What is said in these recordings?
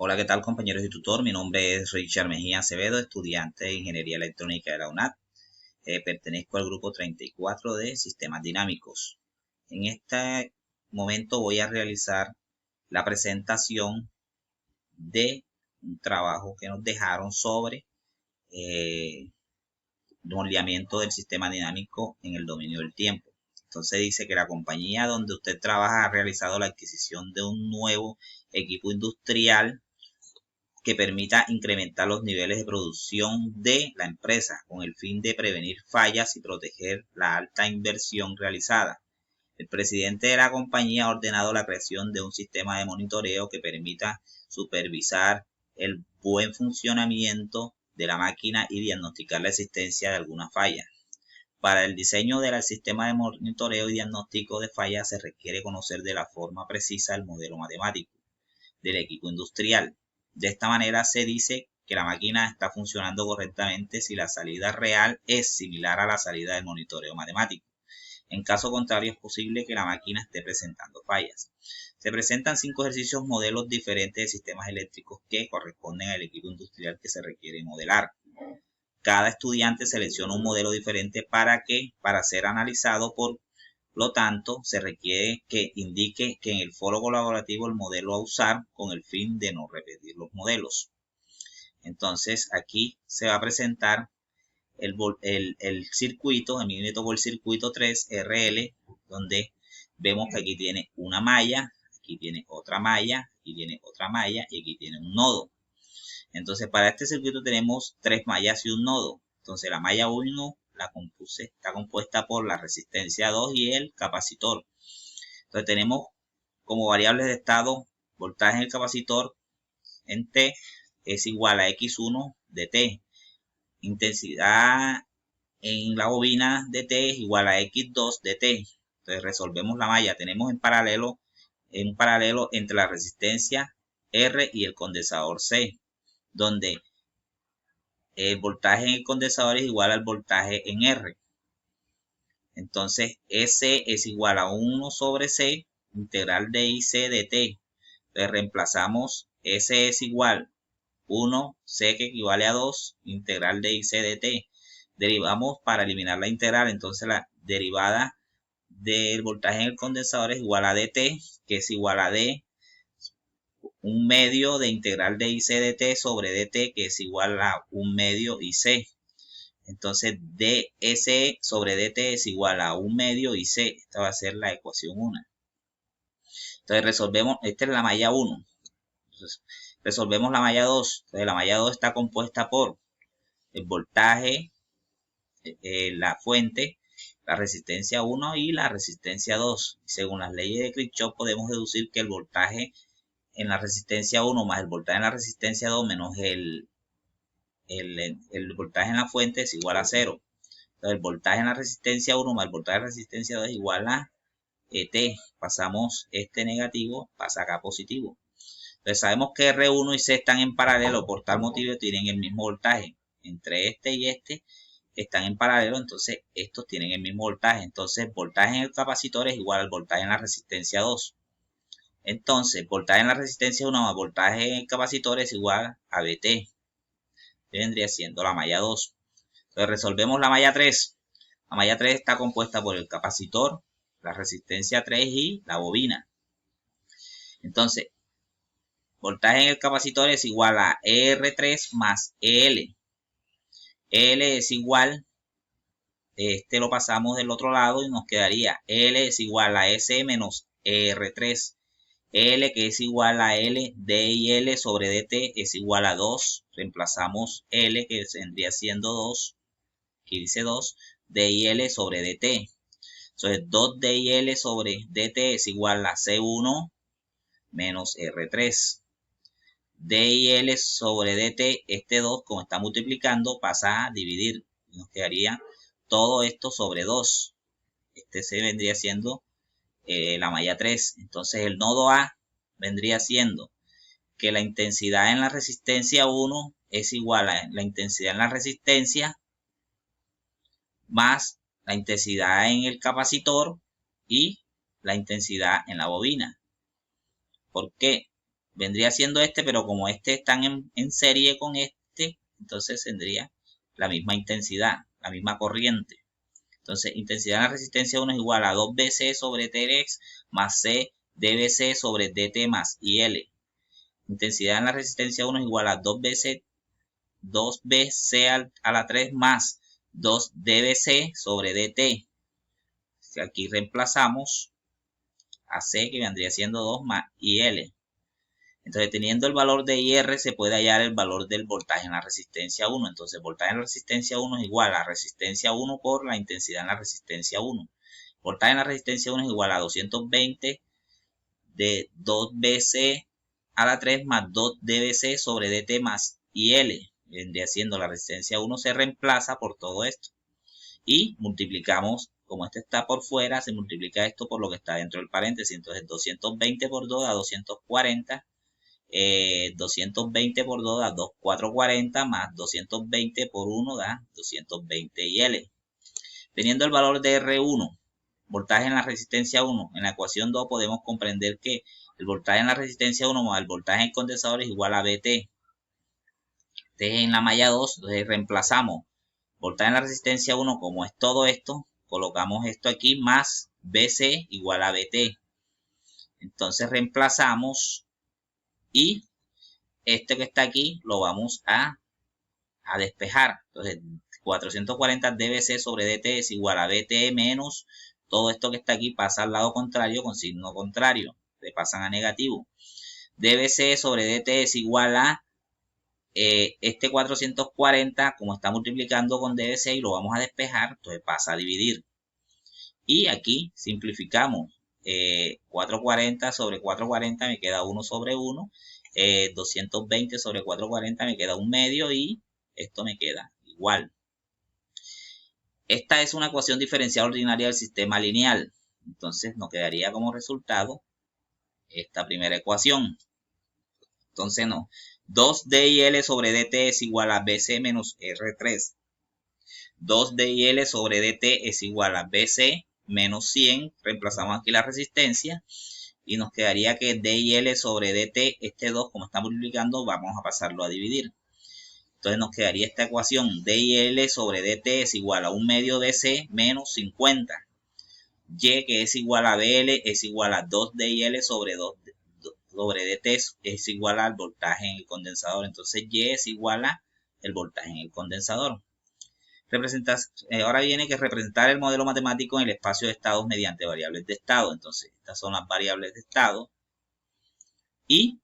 Hola, ¿qué tal compañeros y tutor? Mi nombre es Richard Mejía Acevedo, estudiante de Ingeniería Electrónica de la UNAD. Pertenezco al grupo 34 de Sistemas Dinámicos. En este momento voy a realizar la presentación de un trabajo que nos dejaron sobre moldeamiento del sistema dinámico en el dominio del tiempo. Entonces dice que la compañía donde usted trabaja ha realizado la adquisición de un nuevo equipo industrial que permita incrementar los niveles de producción de la empresa con el fin de prevenir fallas y proteger la alta inversión realizada. El presidente de la compañía ha ordenado la creación de un sistema de monitoreo que permita supervisar el buen funcionamiento de la máquina y diagnosticar la existencia de alguna falla. Para el diseño del sistema de monitoreo y diagnóstico de fallas se requiere conocer de la forma precisa el modelo matemático del equipo industrial. De esta manera se dice que la máquina está funcionando correctamente si la salida real es similar a la salida del monitoreo matemático. En caso contrario, es posible que la máquina esté presentando fallas. Se presentan 5 ejercicios modelos diferentes de sistemas eléctricos que corresponden al equipo industrial que se requiere modelar. Cada estudiante selecciona un modelo diferente para ser analizado. Por lo tanto, se requiere que indique que en el foro colaborativo el modelo a usar con el fin de no repetir los modelos. Entonces, aquí se va a presentar el circuito. A mí me tocó el circuito 3 RL, donde vemos que aquí tiene una malla, aquí tiene otra malla, aquí tiene otra malla y aquí tiene un nodo. Entonces, para este circuito tenemos 3 mallas y un nodo. Entonces, la malla 1 está compuesta por la resistencia 2 y el capacitor. Entonces, tenemos como variables de estado voltaje en el capacitor en T es igual a X1 de T. Intensidad en la bobina de T es igual a X2 de T. Entonces, resolvemos la malla. Tenemos un paralelo entre la resistencia R y el condensador C, donde el voltaje en el condensador es igual al voltaje en R. Entonces, S es igual a 1 sobre C, integral de IC de T. Entonces, reemplazamos S es igual 1, C que equivale a 2, integral de IC de T. Derivamos para eliminar la integral. Entonces, la derivada del voltaje en el condensador es igual a dt, que es igual a D, un medio de integral de IC de T sobre dt, que es igual a un medio IC. Entonces, ds sobre dt es igual a un medio IC. Esta va a ser la ecuación 1. Entonces, resolvemos, esta es la malla 1. Entonces, resolvemos la malla 2. Entonces, la malla 2 está compuesta por el voltaje, la fuente, la resistencia 1 y la resistencia 2. Según las leyes de Kirchhoff, podemos deducir que el voltaje en la resistencia 1 más el voltaje en la resistencia 2 menos el voltaje en la fuente es igual a 0. Entonces, el voltaje en la resistencia 1 más el voltaje en la resistencia 2 es igual a T. Pasamos este negativo, pasa acá positivo. Entonces, sabemos que R1 y C están en paralelo, por tal motivo tienen el mismo voltaje. Entre este y este están en paralelo, entonces estos tienen el mismo voltaje. Entonces, voltaje en el capacitor es igual al voltaje en la resistencia 2. Entonces, voltaje en la resistencia 1 más voltaje en el capacitor es igual a BT. Vendría siendo la malla 2. Entonces, resolvemos la malla 3. La malla 3 está compuesta por el capacitor, la resistencia 3 y la bobina. Entonces, voltaje en el capacitor es igual a R3 más EL. EL es igual, este lo pasamos del otro lado y nos quedaría L es igual a S menos R3. L que es igual a L, D y L sobre DT es igual a 2. Reemplazamos L que vendría siendo 2. Aquí dice 2. D y L sobre DT. Entonces 2D y L sobre DT es igual a C1 menos R3. D y L sobre DT, este 2 como está multiplicando pasa a dividir. Nos quedaría todo esto sobre 2. Este se vendría siendo la malla 3. Entonces el nodo A vendría siendo que la intensidad en la resistencia 1 es igual a la intensidad en la resistencia más la intensidad en el capacitor y la intensidad en la bobina. ¿Por qué? vendría siendo este, pero como este están en serie con este, entonces tendría la misma intensidad, la misma corriente. Entonces, intensidad en la resistencia 1 es igual a 2BC sobre Tx más C dBc sobre dt más IL. Intensidad en la resistencia 1 es igual a 2BC a la 3 más 2 dBc sobre dt. Aquí reemplazamos a C, que vendría siendo 2 más IL. Entonces, teniendo el valor de IR, se puede hallar el valor del voltaje en la resistencia 1. Entonces, voltaje en la resistencia 1 es igual a resistencia 1 por la intensidad en la resistencia 1. Voltaje en la resistencia 1 es igual a 220 de 2BC a la 3 más 2 dBc sobre dt más IL. Vendría siendo la resistencia 1 se reemplaza por todo esto. Y multiplicamos, como este está por fuera, se multiplica esto por lo que está dentro del paréntesis. Entonces, 220 por 2 da 240. 220 por 2 da 440 más 220 por 1 da 220 IL. Teniendo el valor de R1, voltaje en la resistencia 1, en la ecuación 2 podemos comprender que el voltaje en la resistencia 1 más el voltaje en el condensador es igual a BT. Este es en la malla 2, entonces reemplazamos voltaje en la resistencia 1 como es todo esto, colocamos esto aquí más BC igual a BT. Entonces reemplazamos y este que está aquí lo vamos a despejar. Entonces, 440 dBc sobre dt es igual a bt menos todo esto que está aquí pasa al lado contrario con signo contrario. Se pasan a negativo. dBc sobre dt es igual a este 440, como está multiplicando con dBc y lo vamos a despejar, entonces pasa a dividir. Y aquí simplificamos. 440 sobre 440 me queda 1 sobre 1. 220 sobre 440 me queda 1 medio y esto me queda igual. Esta es una ecuación diferencial ordinaria del sistema lineal. Entonces nos quedaría como resultado esta primera ecuación. Entonces no. 2DIL sobre DT es igual a BC menos R3. 2DIL sobre DT es igual a BC menos 100. Reemplazamos aquí la resistencia. Y nos quedaría que DIL sobre DT, este 2, como está multiplicando, vamos a pasarlo a dividir. Entonces nos quedaría esta ecuación, DIL sobre DT es igual a 1 medio DC menos 50. Y, que es igual a BL, es igual a 2 DIL sobre DT, es igual al voltaje en el condensador. Entonces Y es igual a el voltaje en el condensador. Ahora viene que representar el modelo matemático en el espacio de estados mediante variables de estado. Entonces, estas son las variables de estado y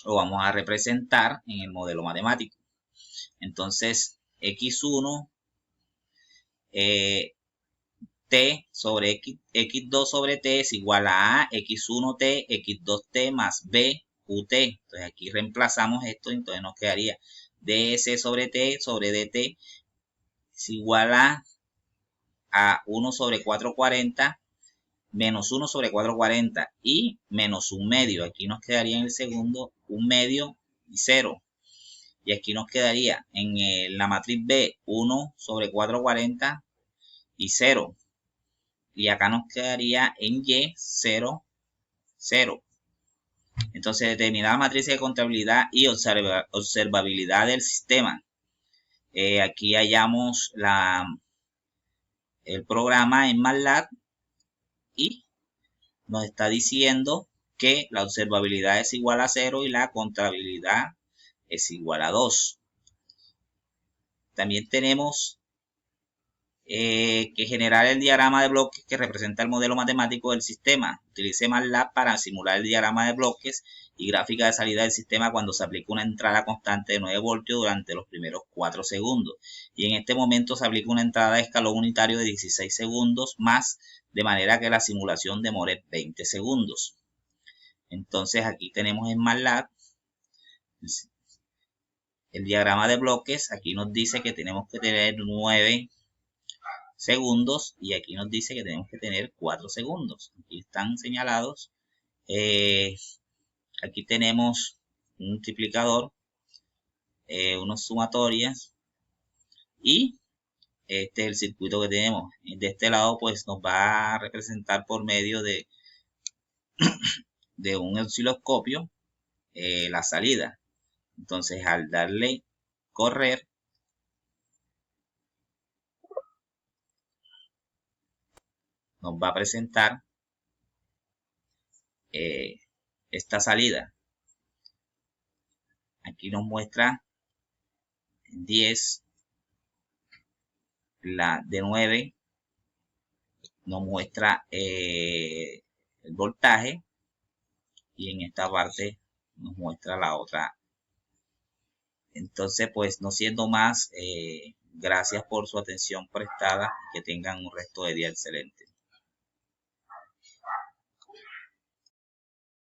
lo vamos a representar en el modelo matemático. Entonces, x1 t sobre x2 sobre t es igual a x1t, x2t más b qt. Entonces, aquí reemplazamos esto, entonces nos quedaría ds sobre t sobre dt es igual a 1 sobre 440 menos 1 sobre 440 y menos 1 medio. Aquí nos quedaría en el segundo 1 medio y 0. Y aquí nos quedaría en la matriz B 1 sobre 440 y 0. Y acá nos quedaría en Y 0, 0. Entonces, determinar matriz de contabilidad y observabilidad del sistema. Aquí hallamos el programa en MATLAB y nos está diciendo que la observabilidad es igual a 0 y la contabilidad es igual a 2. También tenemos que generar el diagrama de bloques que representa el modelo matemático del sistema. Utilice MATLAB para simular el diagrama de bloques y gráfica de salida del sistema cuando se aplica una entrada constante de 9 voltios durante los primeros 4 segundos. Y en este momento se aplica una entrada de escalón unitario de 16 segundos más, de manera que la simulación demore 20 segundos. Entonces aquí tenemos en MATLAB el diagrama de bloques. Aquí nos dice que tenemos que tener 9 segundos y aquí nos dice que tenemos que tener 4 segundos. Aquí están señalados. Aquí tenemos un multiplicador, unas sumatorias y este es el circuito que tenemos. De este lado pues nos va a representar por medio de un osciloscopio la salida. Entonces al darle correr, nos va a presentar esta salida. Aquí nos muestra 10, la de 9 nos muestra el voltaje, y en esta parte nos muestra la otra. Entonces, pues no siendo más, gracias por su atención prestada, que tengan un resto de día excelente.